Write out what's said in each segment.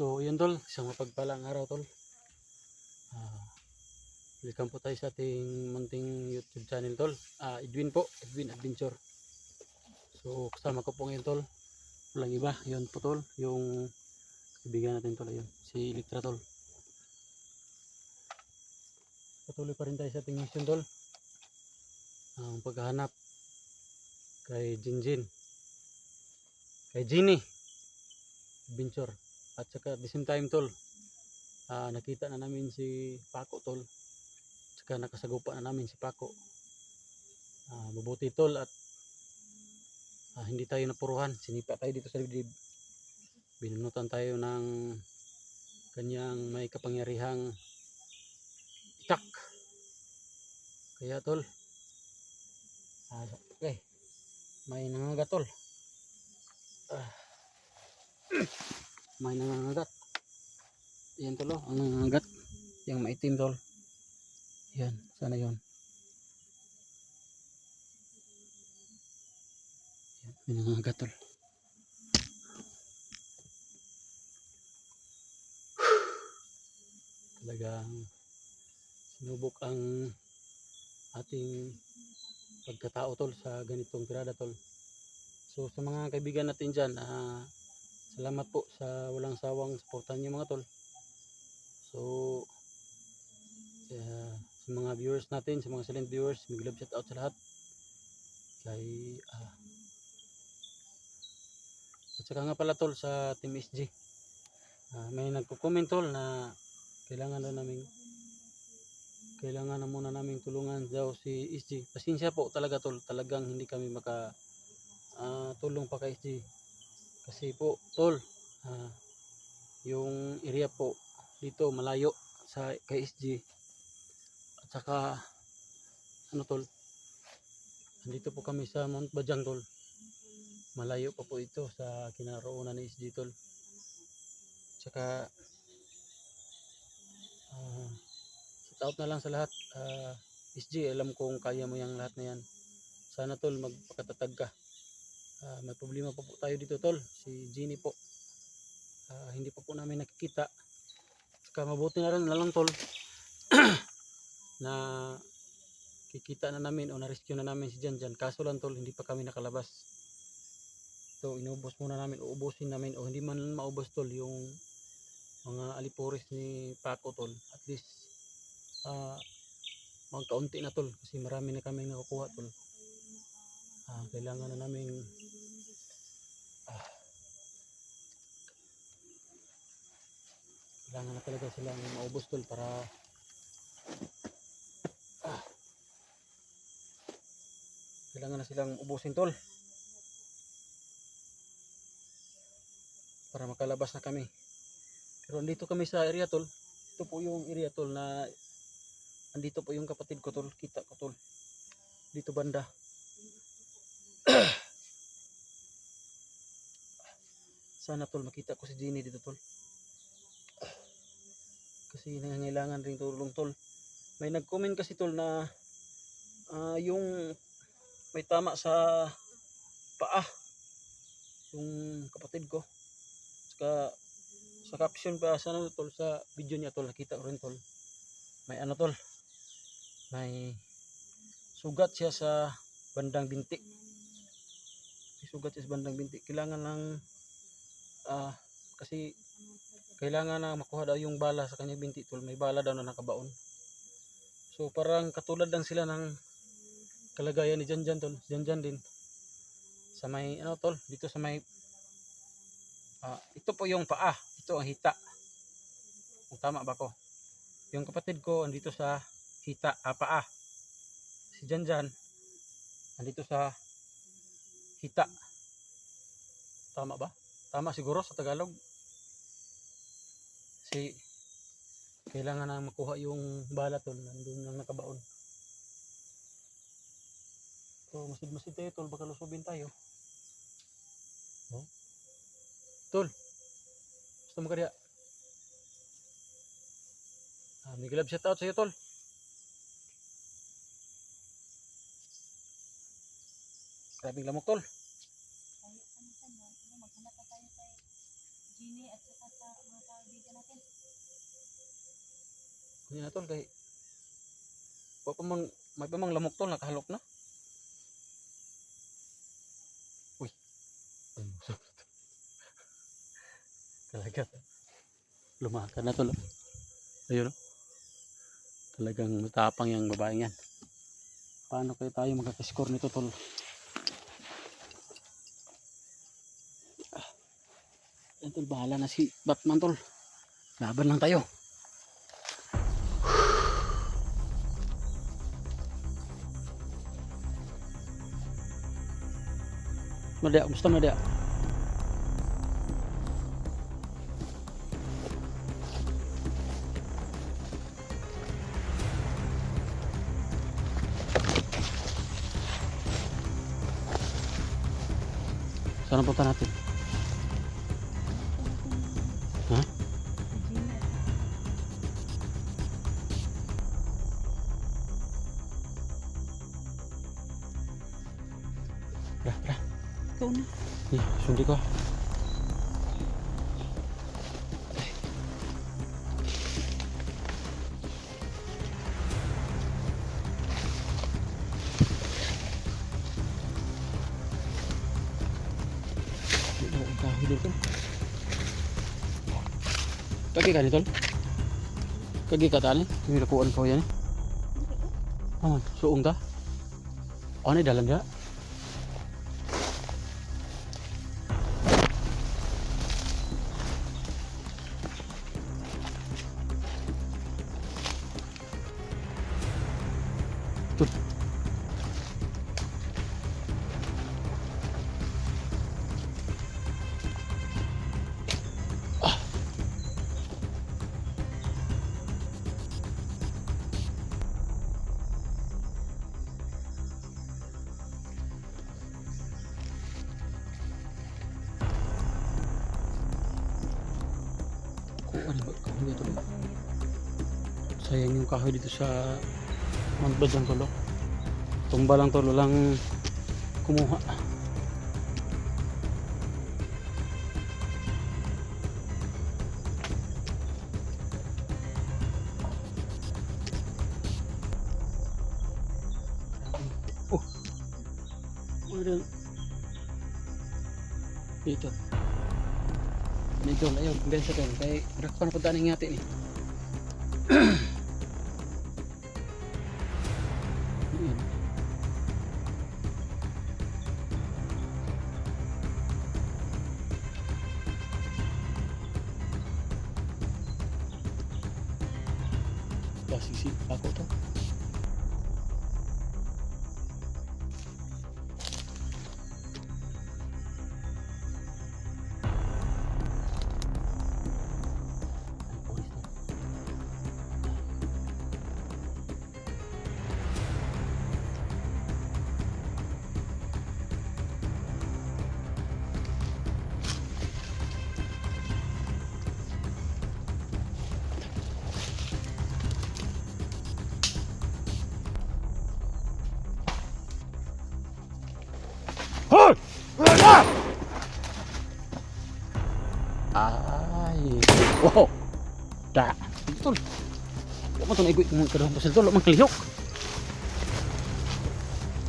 So yun tol, isang mapagpalang araw tol. Ah, welcome po tayo sa ating munting YouTube channel tol. Edwin po, Edwin Adventure. So kasama ko po ngayon tol, walang iba, yun po tol, yung kaibigan natin tol, ayun, si Electra tol. Patuloy pa rin tayo sa ating mission tol, ang paghahanap kay Jinjin, kay Jinny Adventure. At saka at the same time tol, nakita na namin si Paco tol, saka nakasagupa na namin si Paco. Mabuti tol at hindi tayo napuruhan, sinipa tayo dito sa dibdib, binunutan tayo ng kanyang may kapangyarihang itak. Kaya tol, okay, may nangangagat tol, may nangangagat. Yan tol, ang nangangagat, yung maitim tol, yan, sana yon. May nangangagat tol. Talagang sinubok ang ating pagkatao tol sa ganitong tirada tol. So sa mga kaibigan natin dyan, salamat po sa walang sawang suportan nyo mga tol. So sa mga viewers natin, sa mga silent viewers, big love shout out sa lahat. Kay at saka nga pala tol sa Team SG, may nagko-comment tol na kailangan na muna naming tulungan daw si SG. Pasensya po talaga tol, talagang hindi kami maka tulong pa kay SG kasi po tol, yung area po dito malayo sa kay SG. At saka ano tol, nandito po kami sa Mount Bajang tol, malayo pa po ito sa kinaroonan ni SG tol. Tsaka shout out na lang sa lahat. SG, alam kong kaya mo yung lahat na yan. Sana tol magpakatatag ka. May problema pa po tayo dito tol, si Jinny po, hindi pa po namin nakikita. Tsaka mabuti na rin na lang tol na kikita na namin o na-rescue na namin si Janjan. Kaso lang tol, hindi pa kami nakalabas. So inubos muna namin, uubusin namin o hindi man maubos tol yung mga aliporis ni Paco tol. At least magkaunti na tol kasi marami na kaming nakukuha tol. Kailangan na namin kailangan na talaga silang maubos tol para kailangan na silang ubusin tol para makalabas na kami. Pero andito kami sa area tol, ito po yung area tol na andito po yung kapatid ko tol, kita ko tol dito banda. Sana tol makita ko si Jinny dito tol kasi nangangailangan rin tulong tol. May nag-comment kasi tol na yung may tama sa paa yung kapatid ko. Saka sa caption pa sana tol sa video niya tol, nakita ko rin tol, may ano tol, may sugat siya sa bandang binti. May sugat siya sa bandang binti. Kailangan lang kasi kailangan na makuha daw yung bala sa kanyang binti tol, may bala daw na nakabaon. So parang katulad lang sila ng kalagayan ni Janjan tol, Janjan din sa may ano tol, dito sa may ito po yung paa, ito ang hita. Kung tama ba ko? Yung kapatid ko andito sa hita, paa. Si Janjan andito sa hita. Tama ba? Tama siguro sa Tagalog. Kasi kailangan na makuha yung bala tol, nandun lang nakabaon. So masid-masid tayo tol, baka lusubin tayo. Tol, gusto mo kaya? May glove shout out sa'yo tol. Grabing lamok tol. Maghanap pa tayo kay Jinny at saka sa mga tao Yan tol kay wa pa mang may pa mang lamok tol nakahalok na. Uy. Ay, musok. Talaga. Lumakan na tol. Ayun oh. Talagang matapang yung babaeng yan. Paano kayo tayo magkakascore nito tol? Yan tol, bahala na si Batman tol. Laban lang tayo. Madya, gusto madya. Saan punta natin? Ha? Pra. Ikaw na. Sundi ko. Kahoy dito. Kagi ka dito. Kagi ka tali. May nakuhaan ko yan. Oh, suong ka. Ano yung dalan ka? Kahoy dito. Sayang yung kahoy dito sa Mount Badang tolo. Tumba lang tolo lang kumuha. Oh. Dito. Dito, ayun, ganyan sa tol. Kaya rakpan na punta ng ngati ni. Ayan. Sisi ako to. Hoy! Ay. Wow. Da. Betul. Kok mo to naigit mo kada pasal to, lo man kalihok.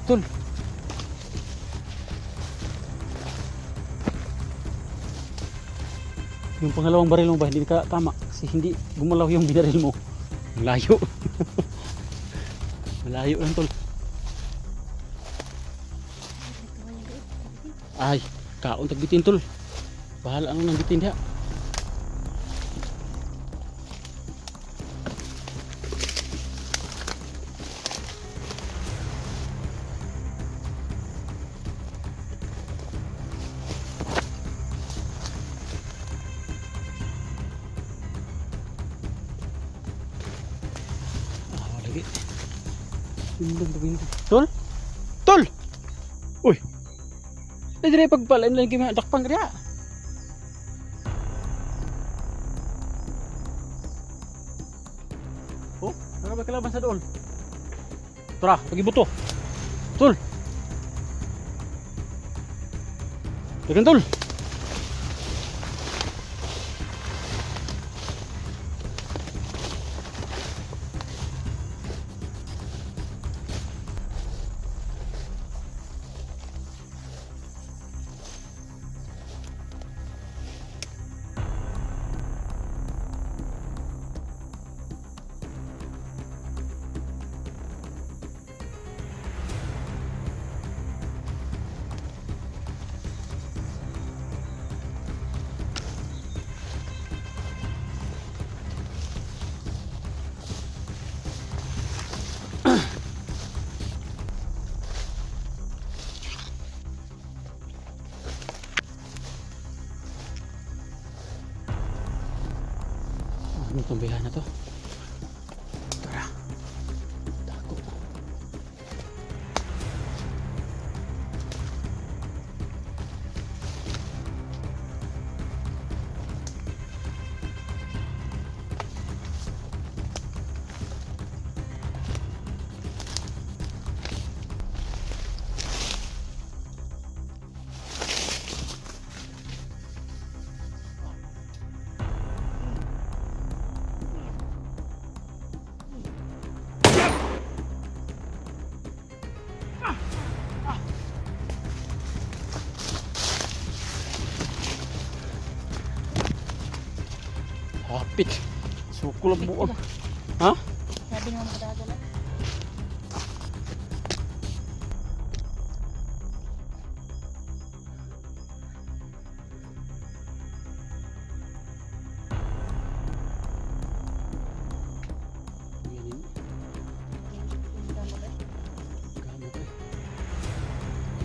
Betul. Yung pangalawang baril mo ba hindi ka tama kasi hindi gumalaw yung binaril mo. Malayo. Malayo lang tol. Ay, kaon tagbitin tol. Bahala ano nang bitin dia. Lagi. Sindang begini. Tol? Tol! Uy! Dire pagpalaim lagi mga dakpang kaya. Oh, nakabay kalaban sa doon. Tara, pagi buto. Tol. Tekan tol. Ano itong biyahe na to? Tara. Tago. Hapit. Sukul ang buong. Ha? Sabi nga magdadala.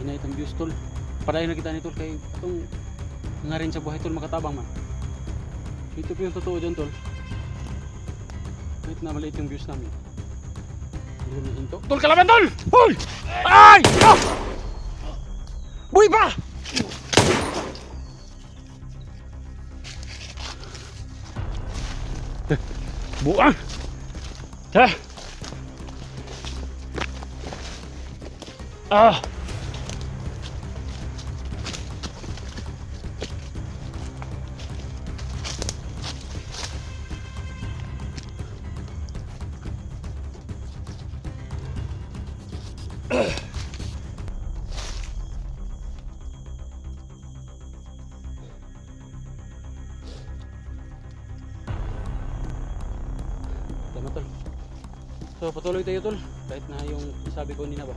Hina itong views tol. Padayon na kita ni tol kay itong nga rin sa buhay tol makatabang man. Ito po yung totoo dyan tol. Kahit na maliit yung views namin. Hindi kami hinto. Tol kalaban tol! Hoy! Ay! Ah! Buhay pa! Buang! Ha! Ah! Tama tol. So patuloy tayo tol. Kahit na yung sabi ko nina ba.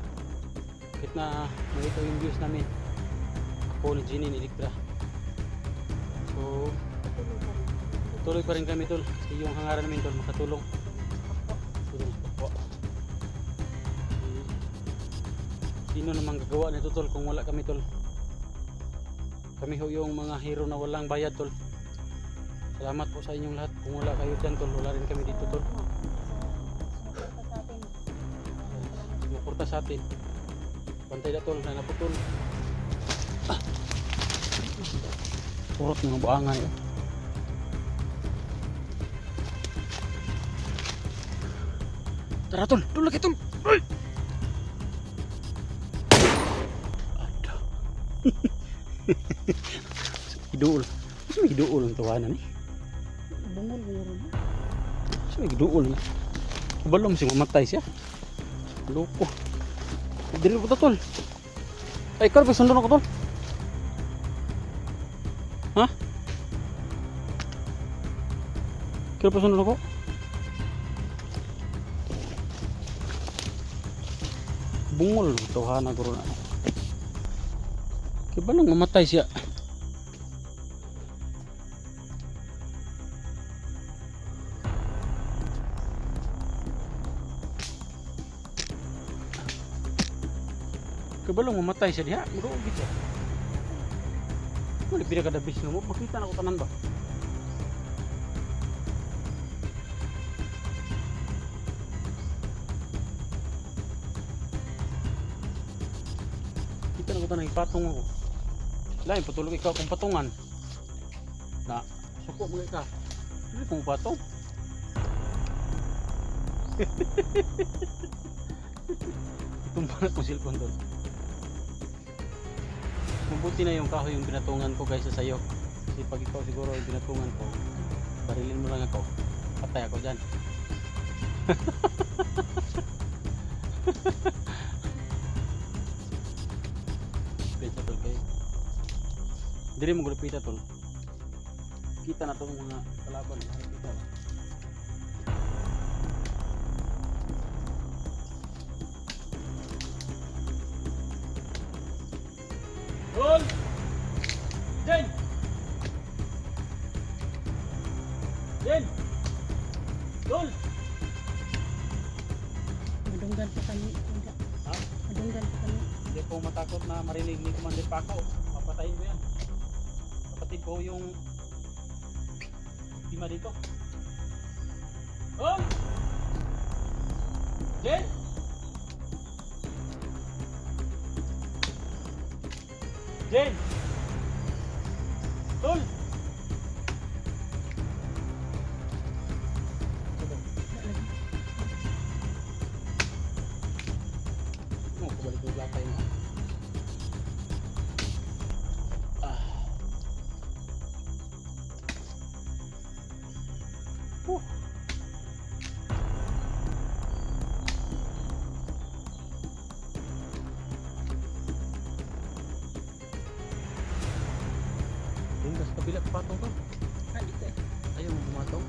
Kahit na malito yung views namin. Ako ni Jenny ni Electra. So tuloy pa rin kami tol. Kasi yung hangaran namin tol makatulong. Tulong sa kapwa. Sino namang gagawa nito tol kung wala kami tol. Kami ho yung mga hero na walang bayad tol. Salamat po sa inyong lahat. Kung wala kayo dyan tol, wala rin kami dito tol. Sumuporta sa atin. Bantay na tol, na naputol. Ah. Purot ng buangan yun. Tara tol, tol lagi tol. Ay! Ada. Idool. Mas may idool ang tawanan eh. Bungol meron. Mas may idool na. Kabalo mo siya mamatay siya. Loko. Dili po tol. Ay, karbe sundan ako tol. Ha? Karbe sundan ako. Bungol tawhana guro na. Kabalong mamatay siya. Kabalong mamatay siya diha, murugi siya. Ano pinakadabis mo? Makita na ko tanan ba? Kita na ko tanan ipatong ako. Lain patulog ikaw kung patungan. Na suko mo ka. Dili kung patong. Tumbanat mo cellphone doon. Mabuti na yung kahoy yung binatungan ko guys sa sayo. Kasi pag ikaw siguro yung binatungan ko, barilin mo lang ako. Patay ako dyan. Pensa tol kayo. Dili mo gulupita tol. Kita na itong mga kalaban. Kita ba? Tol! Jen! Jen! Tol! Madunggan pa kami. Ha? Madunggan pa kami. Hindi ko matakot na marinig ni Commander Paco. Papatayin mo yan. Kapatid ko yung biktima dito. Hoy! Jen! Jen! Tol! Oh, kubalik yung latay mo. Ah. Whew. Yung sa kabila patong ka. Ah, dito eh. Ayaw mo pumatong.